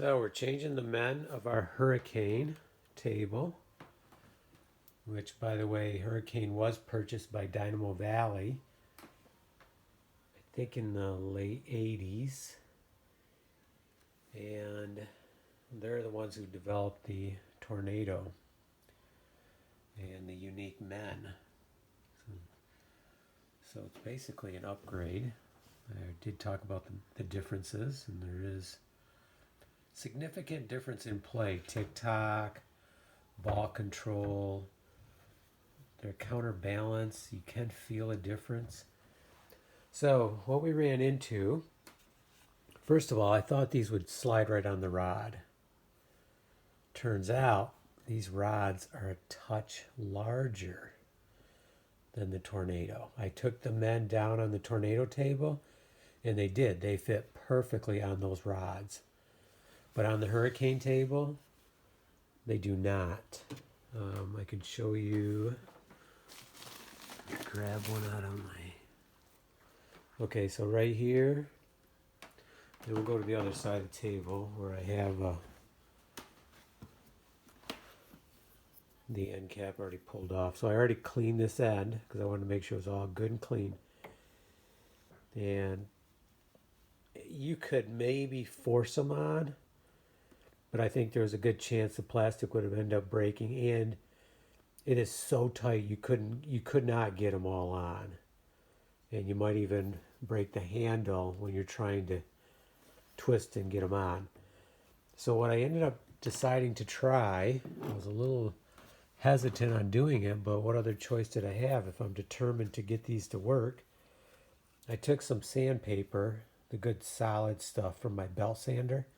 So we're changing the men of our hurricane table, which, by the way, Hurricane was purchased by Dynamo Valley, I think in the late 80s. And they're the ones who developed the tornado and the unique men. So it's basically an upgrade. I did talk about the differences, and there is significant difference in play. Tick-tock, ball control, their counterbalance, you can feel a difference. So what we ran into, first of all, I thought these would slide right on the rod. Turns out these rods are a touch larger than the tornado. I took the men down on the tornado table, and they did. They fit perfectly on those rods. But on the hurricane table, they do not. I can show you. Grab one out of my. Okay, so right here, then we'll go to the other side of the table where I have the end cap already pulled off. So I already cleaned this end because I wanted to make sure it was all good and clean. And you could maybe force them on, but I think there was a good chance the plastic would have ended up breaking, and it is so tight you could not get them all on, and you might even break the handle when you're trying to twist and get them on. So what I ended up deciding to try, I was a little hesitant on doing it, but what other choice did I have if I'm determined to get these to work? I took some sandpaper, the good solid stuff from my belt sander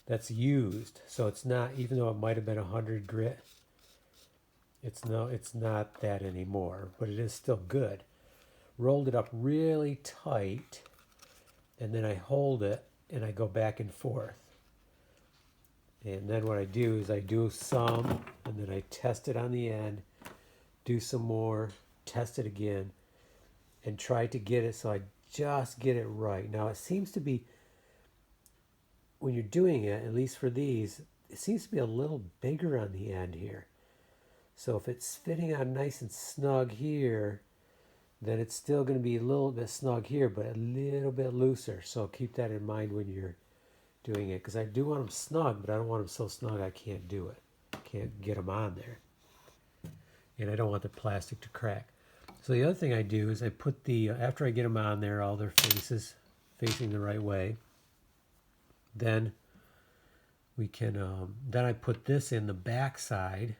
that's used, so it's not, even though it might have been 100 grit, it's not that anymore, but it is still good. Rolled it up really tight, and then I hold it and I go back and forth. And then what I do is I do some, and then I test it on the end, do some more, test it again, and try to get it so I just get it right. Now it seems to be, when you're doing it, at least for these, it seems to be a little bigger on the end here. So if it's fitting on nice and snug here, then it's still going to be a little bit snug here, but a little bit looser. So keep that in mind when you're doing it, because I do want them snug, but I don't want them so snug I can't do it. Can't get them on there. And I don't want the plastic to crack. So the other thing I do is I put the, after I get them on there, all their faces facing the right way, then we can, then I put this in the back side,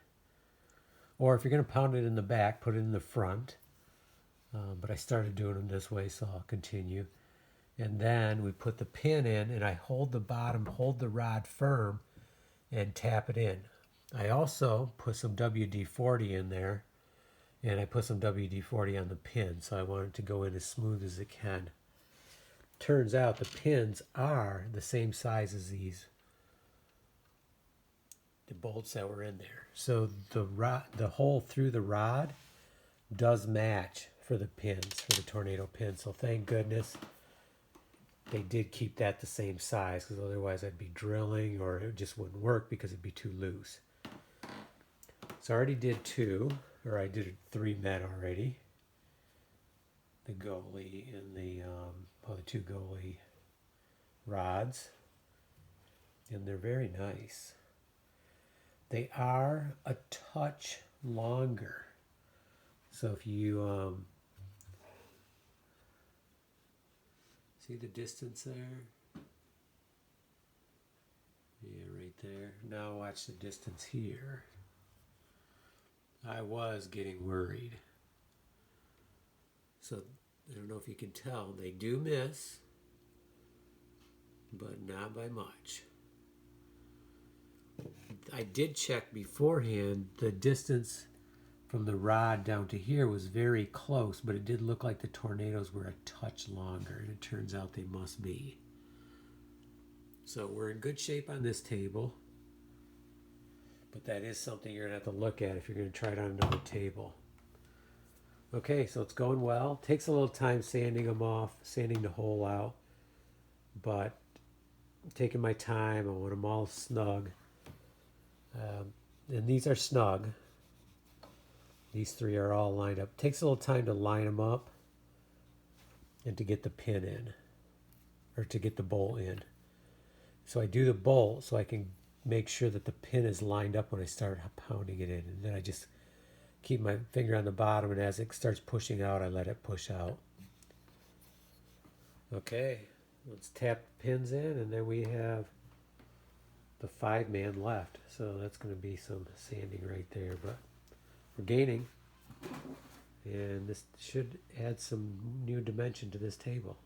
or if you're going to pound it in the back, put it in the front. But I started doing them this way, so I'll continue. And then we put the pin in, and I hold the bottom, hold the rod firm, and tap it in. I also put some WD-40 in there, and I put some WD-40 on the pin, so I want it to go in as smooth as it can. Turns out the pins are the same size as the bolts that were in there. So the hole through the rod does match for the pins, for the tornado pins. So thank goodness they did keep that the same size, because otherwise I'd be drilling or it just wouldn't work because it'd be too loose. So I already did 2, or I did 3 men already. The goalie and the 2 goalie rods, and they're very nice. They are a touch longer. So if you see the distance there? Yeah, right there. Now watch the distance here. I was getting worried. So I don't know if you can tell, they do miss, but not by much. I did check beforehand, the distance from the rod down to here was very close, but it did look like the tornadoes were a touch longer, and it turns out they must be. So we're in good shape on this table, but that is something you're going to have to look at if you're going to try it on another table. Okay, so it's going well. Takes a little time sanding them off, sanding the hole out, but taking my time. I want them all snug. And these are snug. These three are all lined up. Takes a little time to line them up and to get the pin in, or to get the bolt in. So I do the bolt so I can make sure that the pin is lined up when I start pounding it in. And then I just keep my finger on the bottom, and as it starts pushing out, I let it push out. Okay, let's tap the pins in, and then we have the 5-man left. So that's going to be some sanding right there, but we're gaining. And this should add some new dimension to this table.